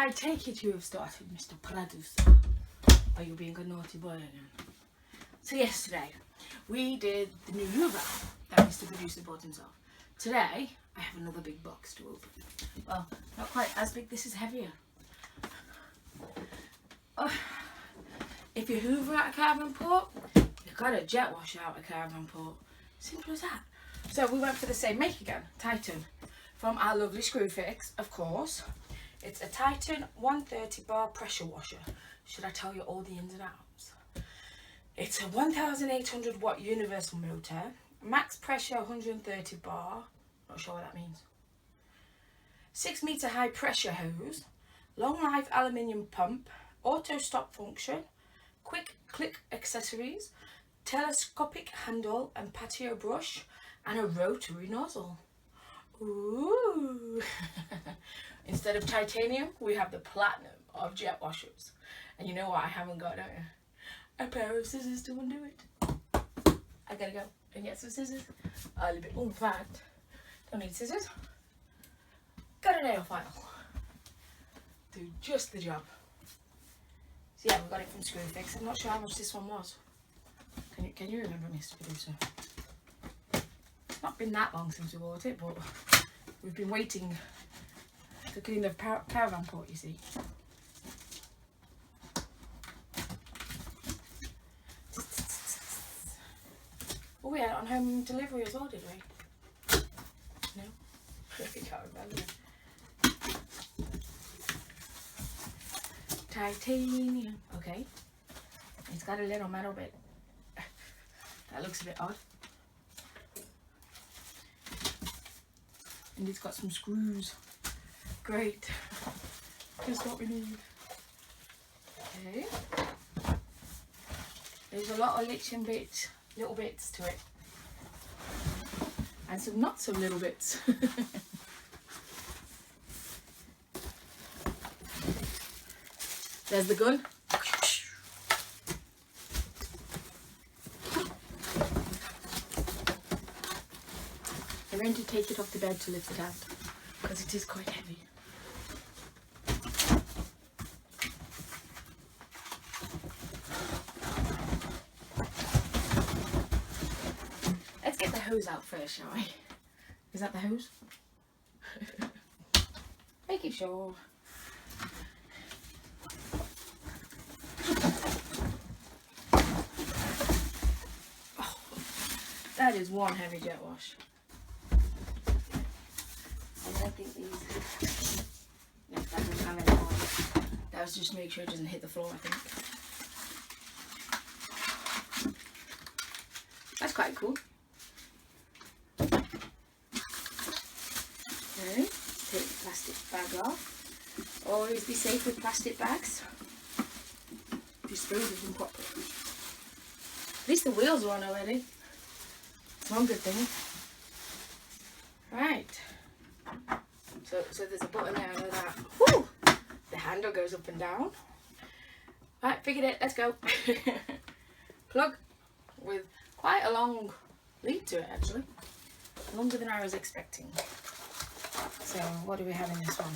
I take it you have started, Mr. Producer. Are you being a naughty boy again? So yesterday, we did the new Hoover that Mr. Producer bought himself. Today, I have another big box to open. Well, not quite as big, this is heavier. If you Hoover out a caravan port, you've got to jet wash out a caravan port. Simple as that. So we went for the same make again, Titan, from our lovely Screwfix, of course. It's a Titan 130 bar pressure washer. Should I tell you all the ins and outs? It's a 1800 watt universal motor, max pressure 130 bar, not sure what that means. 6 meter high pressure hose, long life aluminium pump, auto stop function, quick click accessories, telescopic handle and patio brush, and a rotary nozzle. Ooh! Instead of titanium, we have the platinum of jet washers. And you know what I haven't got, don't you? A pair of scissors to undo it. I gotta go and get some scissors. A little bit, in fact, don't need scissors. Got a nail file. Do just the job. So yeah, we got it from Screwfix. I'm not sure how much this one was. Can you remember, Mr. Producer? It's not been that long since we bought it, but we've been waiting to clean the caravan port, you see. Oh, we had it on home delivery as well, did we? No? I can't remember. Titanium. Okay. It's got a little metal bit. That looks a bit odd. And it's got some screws. Great. Just what we need. Okay. There's a lot of little bits to it. And some not so little bits. There's the gun. I'm going to take it off the bed to lift it out because it is quite heavy. Let's get the hose out first, shall we? Is that the hose? Making sure. Oh, that is one heavy jet wash. I think these, no, that doesn't have any on. That was just to make sure it doesn't hit the floor, I think. That's quite cool. Okay, take the plastic bag off. Always be safe with plastic bags. Dispose of them properly. At least the wheels are on already. It's one good thing. Right. So there's a button there, I know that. Whew! The handle goes up and down. Right, figured it, let's go. Plug with quite a long lead to it actually. Longer than I was expecting. So what do we have in this one?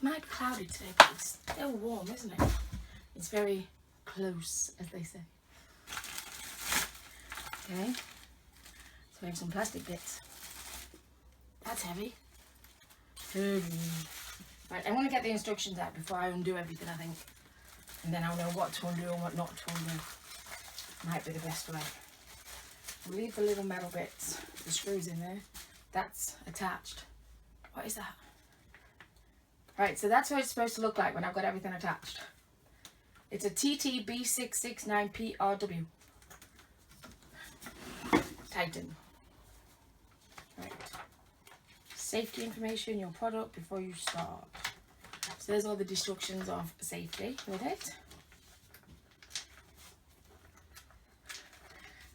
Might be cloudy today, but it's still warm, isn't it? It's very close, as they say. Okay, so we have some plastic bits. That's heavy. Right, I want to get the instructions out before I undo everything, I think. And then I'll know what to undo and what not to undo. Might be the best way. We'll leave the little metal bits, the screws in there. That's attached. What is that? Right, so that's what it's supposed to look like when I've got everything attached. It's a TTB669PRW. Titan. Right. Safety information, your product before you start. So there's all the instructions of safety with it.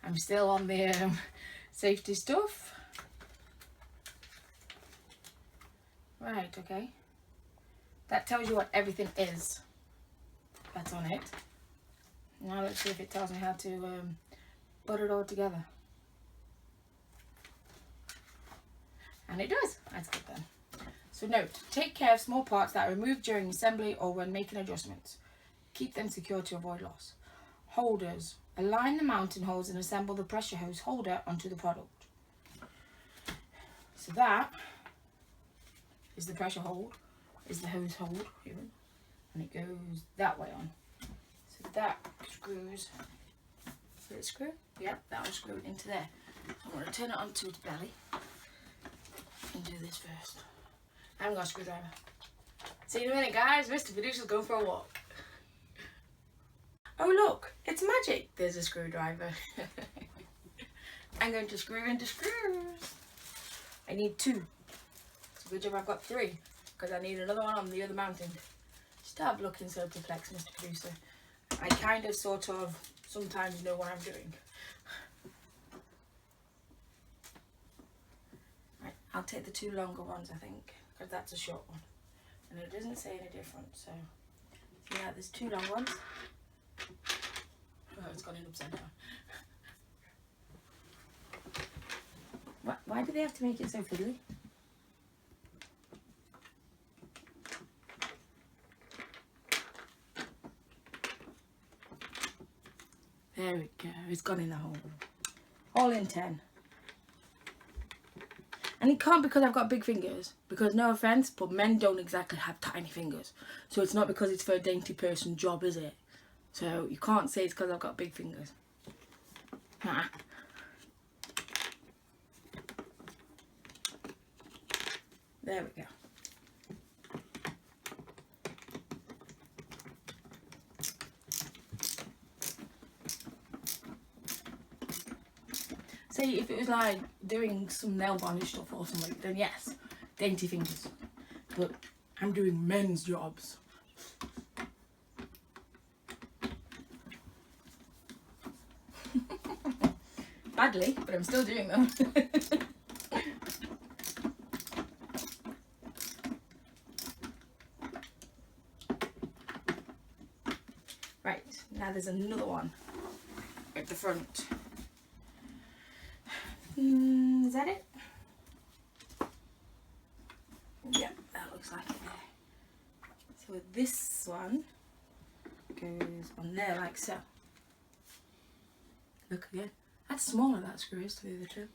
I'm still on the safety stuff. Right, okay. That tells you what everything is that's on it. Now let's see if it tells me how to put it all together. And it does. That's good then. So note, take care of small parts that are removed during assembly or when making adjustments. Keep them secure to avoid loss. Holders. Align the mounting holes and assemble the pressure hose holder onto the product. So that is the pressure hold, is the hose hold here, and it goes that way on. So that screws, will it screw? Yep, that will screw into there. So I'm going to turn it onto its belly and do this first. I haven't got a screwdriver. See you in a minute, guys. Mr. Producer's going for a walk. Oh look, it's magic. There's a screwdriver. I'm going to screw into screws. I need 2. It's a good job I've got 3, because I need another one on the other mounting. Stop looking so perplexed, Mr. Producer. I kind of, sort of, sometimes know what I'm doing. Right, I'll take the 2 longer ones, I think, because that's a short one. And it doesn't say any different, so yeah, there's 2 long ones. Oh, it's gone in upside down. Why do they have to make it so fiddly? There we go, it's gone in the hole. All in 10. And it can't because I've got big fingers. Because no offence, but men don't exactly have tiny fingers. So it's not because it's for a dainty person job, is it? So you can't say it's because I've got big fingers. Nah. There we go. See, if it was like doing some nail varnish stuff or something, then yes, dainty fingers. But I'm doing men's jobs. Badly, but I'm still doing them. Right, now there's another one at the front. Is that it? Yep, that looks like it there. So this one goes on there like so. Look again. That's smaller, that screw is, to the other 2.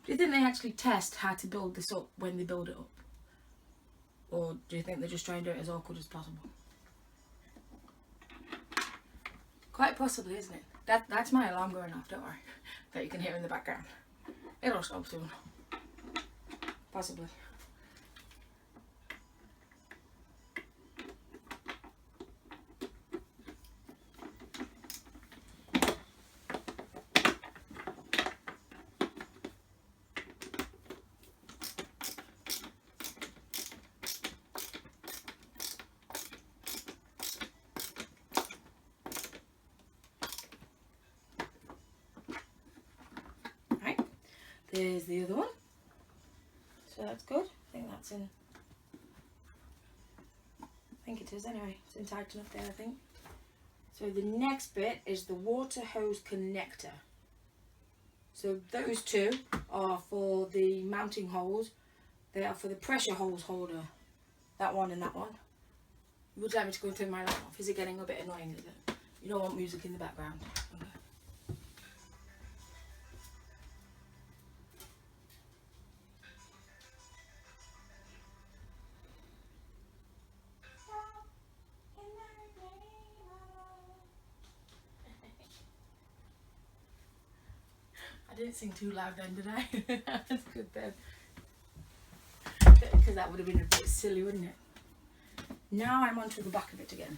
Do you think they actually test how to build this up when they build it up? Or do you think they just try and do it as awkward as possible? Quite possibly, isn't it? That's my alarm going off, don't worry. That you can hear in the background. It'll stop soon. Possibly. There's the other one. So that's good. I think that's in. I think it is anyway. It's in tight enough there, I think. So the next bit is the water hose connector. So those 2 are for the mounting holes. They are for the pressure hose holder. That one and that one. Would you like me to go and turn my light off? Is it getting a bit annoying, is it? You don't want music in the background. Okay. I didn't sing too loud then, did I? That's good then. Because that would have been a bit silly, wouldn't it? Now I'm onto the back of it again.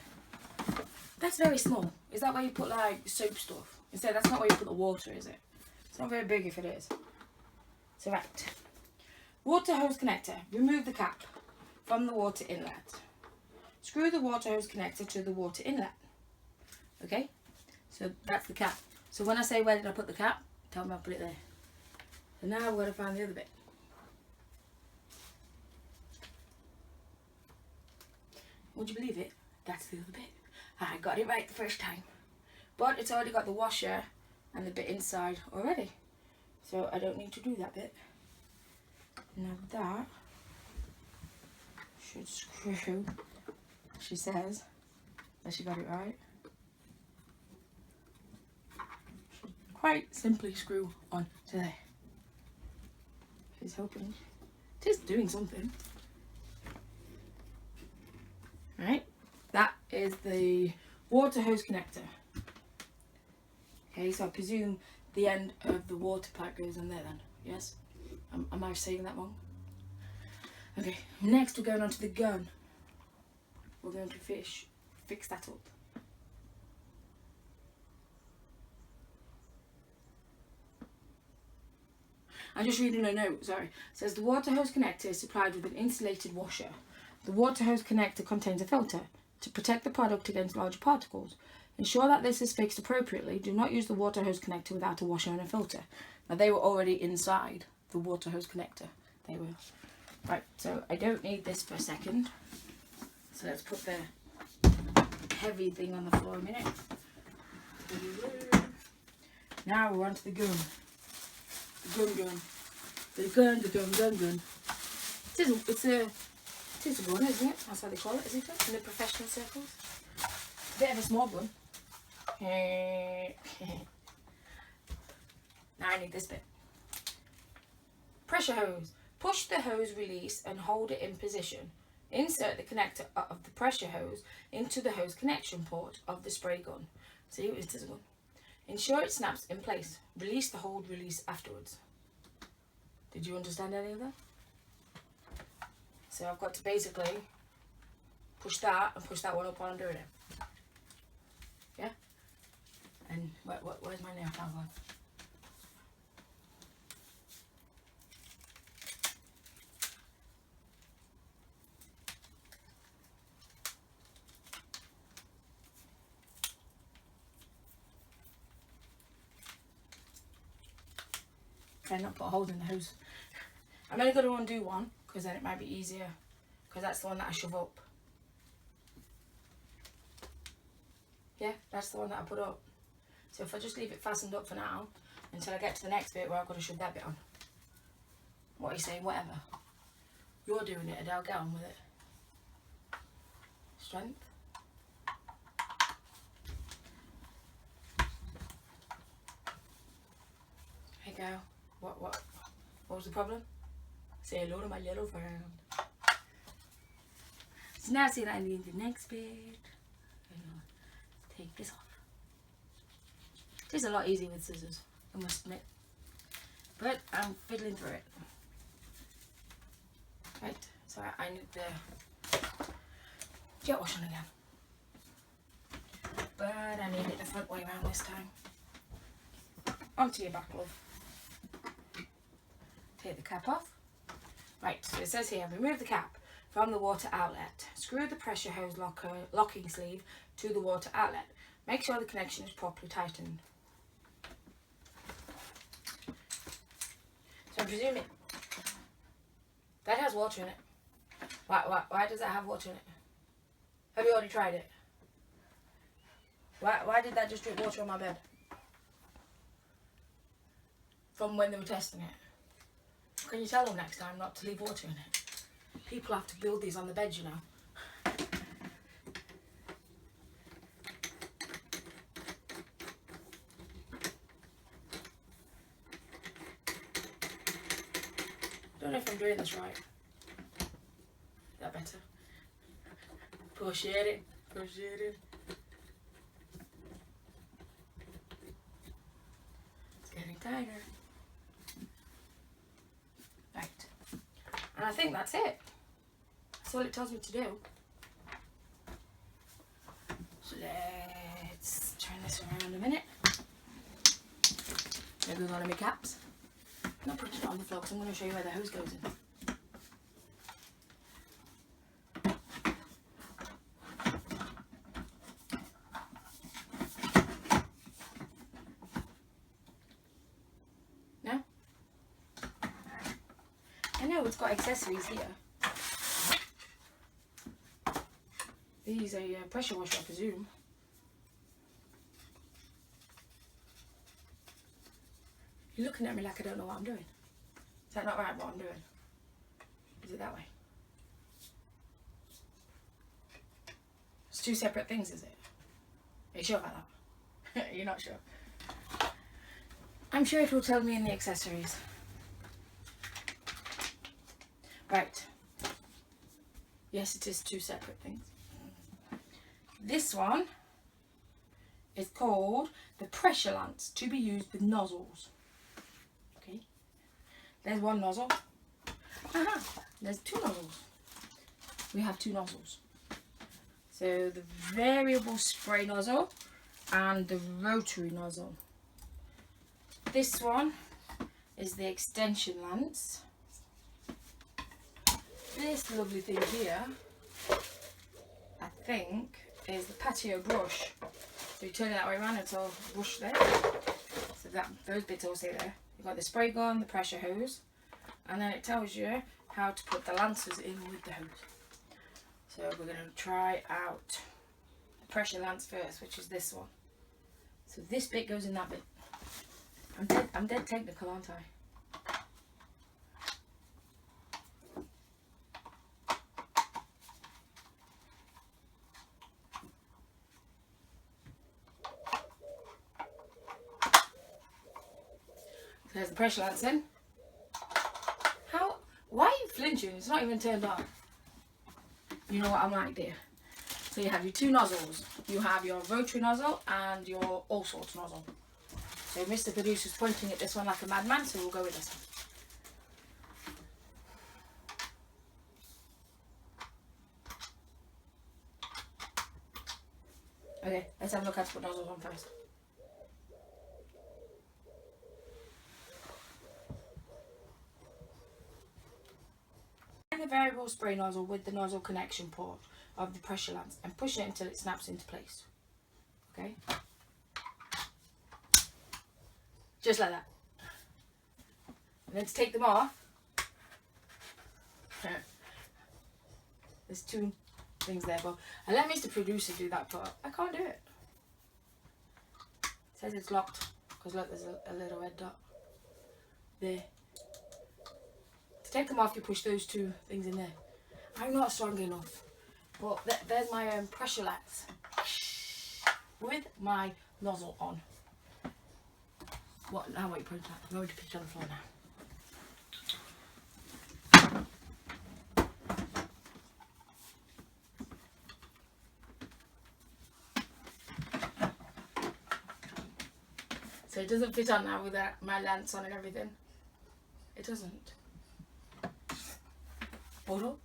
That's very small. Is that where you put like soap stuff? Instead, that's not where you put the water, is it? It's not very big if it is. So right. Water hose connector. Remove the cap from the water inlet. Screw the water hose connector to the water inlet. Okay? So that's the cap. So when I say where did I put the cap, tell me I put it there. So now I've got to find the other bit. would you believe it? That's the other bit. I got it right the first time. But it's already got the washer and the bit inside already. So I don't need to do that bit. Now that should screw, she says, that she got it right. Should quite simply screw on to there. She's hoping. It is doing something. Right, that is the water hose connector. Okay, so I presume the end of the water pipe goes in there then, yes? Am I saying that wrong? Okay, next we're going on to the gun. We're going to fix that up. I'm just reading a note, sorry. It says the water hose connector is supplied with an insulated washer. The water hose connector contains a filter to protect the product against larger particles. Ensure that this is fixed appropriately. Do not use the water hose connector without a washer and a filter. Now they were already inside the water hose connector. They were. Right, so I don't need this for a second. So let's put the heavy thing on the floor a minute. Now we're on to the gun. The gun. The gun. It's a gun, isn't it? That's how they call it, isn't it? In the professional circles. A bit of a small gun. Now I need this bit. Pressure hose. Push the hose release and hold it in position. Insert the connector of the pressure hose into the hose connection port of the spray gun. See, it is a gun. Ensure it snaps in place. Release the hold release afterwards. Did you understand any of that? So I've got to basically push that and push that one up while I'm doing it. Yeah? And where's my nail file gone? Try not to put holes in the hose. I'm only going to undo one because then it might be easier, because that's the one that I shove up. Yeah, that's the one that I put up. So if I just leave it fastened up for now until I get to the next bit where I've got to shove that bit on. What are you saying? Whatever. You're doing it, Adele. Get on with it. Strength. Hey girl. What was the problem? Say hello to my little friend. So now see that I need the next bit. Take this off. It is a lot easier with scissors, I must admit. But I'm fiddling through it. Right, so I need the jet wash on again. But I need it the front way around this time. Onto your back glove. Take the cap off. Right, so it says here, remove the cap from the water outlet. Screw the pressure hose locking sleeve to the water outlet. Make sure the connection is properly tightened. So I'm presuming that has water in it. Why does that have water in it? Have you already tried it? Why did that just drip water on my bed? From when they were testing it. Can you tell them next time not to leave water in it? People have to build these on the bed, you know. Don't know if I'm doing this right. Is that better? Push it in. Push it in. It's getting tighter. And I think that's it. That's all it tells me to do. So let's turn this around a minute. Maybe one of my caps. I'm not putting it on the floor because I'm going to show you where the hose goes in. I know it's got accessories here. These are pressure washer, I presume. You're looking at me like I don't know what I'm doing. Is that not right, what I'm doing? Is it that way? It's two separate things, is it? Are you sure about that? You're not sure? I'm sure it will tell me in the accessories. Right. Yes, it is two separate things. This one is called the pressure lance, to be used with nozzles. Okay. There's one nozzle. Aha, there's two nozzles. We have two nozzles. So the variable spray nozzle and the rotary nozzle. This one is the extension lance. This lovely thing here, I think, is the patio brush. So you turn it that way around, it's all brush there. So that those bits all stay there. You've got the spray gun, the pressure hose, and then it tells you how to put the lances in with the hose. So we're going to try out the pressure lance first, which is this one. So this bit goes in that bit. I'm dead technical, aren't I? There's the pressure lance in. Why are you flinching? It's not even turned on. You know what I'm like, dear. So you have your two nozzles. You have your rotary nozzle and your all sorts nozzle. So Mr. Producer's pointing at this one like a madman, so we'll go with this one. Okay, let's have a look how to put nozzles on first. The variable spray nozzle with the nozzle connection port of the pressure lance and push it until it snaps into place. Okay? Just like that. And then to take them off, there's two things there, but I let Mr. Producer do that part. I can't do it. It says it's locked because look, there's a little red dot there. To take them off, you push those two things in there. I'm not strong enough, but there's my pressure lance with my nozzle on. What? Now wait, put it on. I'm going to put it on the floor now. So it doesn't fit on now with my lance on and everything. It doesn't. Bottle.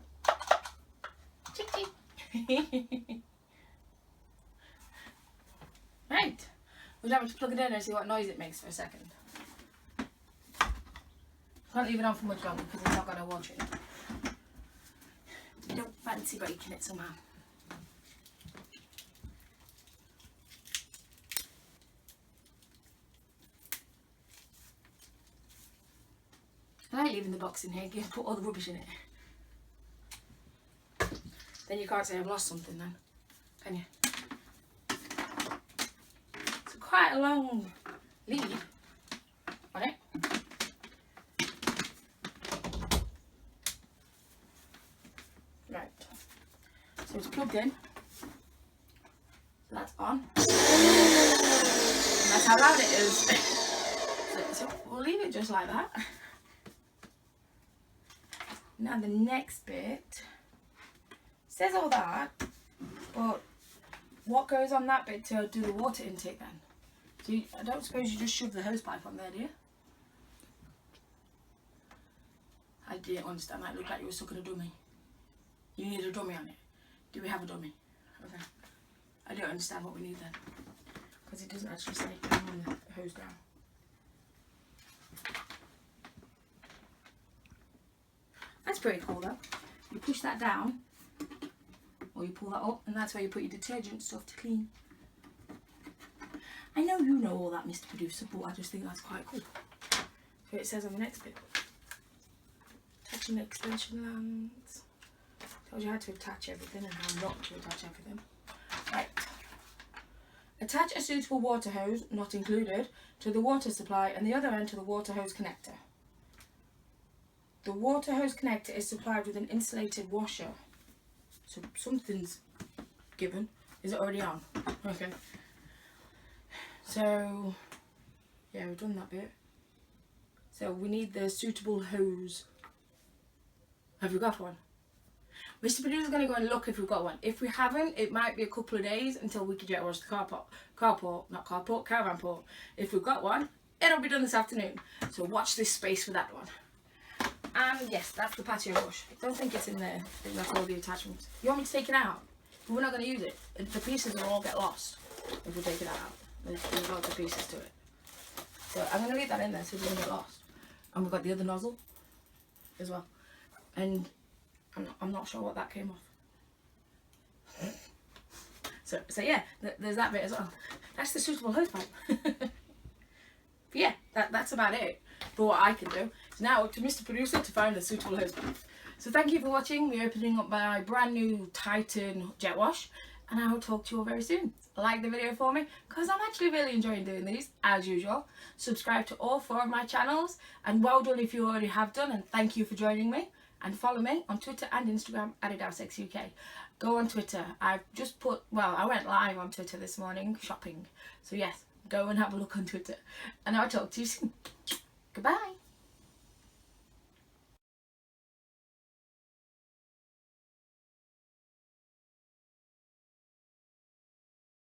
Chicky. Right. Would you like me to plug it in and see what noise it makes for a second? Can't leave it on for much longer because it's not going to wash it. I don't fancy breaking it somehow. I like leaving the box in here, put all the rubbish in it. Then you can't say I've lost something then, can you? It's quite a long lead on it. Right. So it's plugged in. So that's on. And that's how loud it is. So we'll leave it just like that. Now the next bit says all that, but what goes on that bit to do the water intake then? So I don't suppose you just shove the hose pipe on there, do you? I didn't understand that. It looked like you were sucking a dummy. You need a dummy on it. Do we have a dummy? Okay. I don't understand what we need then, because it doesn't actually say on the hose down. That's pretty cool though. You push that down, or you pull that up, and that's where you put your detergent stuff to clean. I know you know all that, Mr. Producer, but I just think that's quite cool. So it says on the next bit, touching the extension lance, Tells you how to attach everything and how not to attach everything. Right. Attach a suitable water hose, not included, to the water supply and the other end to the water hose connector. The water hose connector is supplied with an insulated washer. So something's given. Is it already on? Okay. So, yeah, we've done that bit. So we need the suitable hose. Have we got one? Mr. Producer's going to go and look if we've got one. If we haven't, it might be a couple of days until we can jet wash the caravan port. If we've got one, it'll be done this afternoon. So watch this space for that one. And yes, that's the patio wash. I don't think it's in there. I think that's all the attachments. You want me to take it out? But we're not going to use it. The pieces will all get lost if we take it out. There's lots of pieces to it. So I'm going to leave that in there so it doesn't get lost. And we've got the other nozzle as well. And I'm not sure what that came off. So yeah, there's that bit as well. That's the suitable hose pipe. But yeah, that's about it for what I can do. It's now up to Mr. Producer to find a suitable hose pipe. So thank you for watching. We're opening up my brand new Titan jet wash, and I will talk to you all very soon. Like the video for me, because I'm actually really enjoying doing these, as usual. Subscribe to all 4 of my channels, and well done if you already have done, and thank you for joining me. And follow me on Twitter and Instagram at Adelesexyuk. Go on Twitter. I've just put, well, I went live on Twitter this morning shopping. So yes, go and have a look on Twitter. And I'll talk to you soon. Goodbye.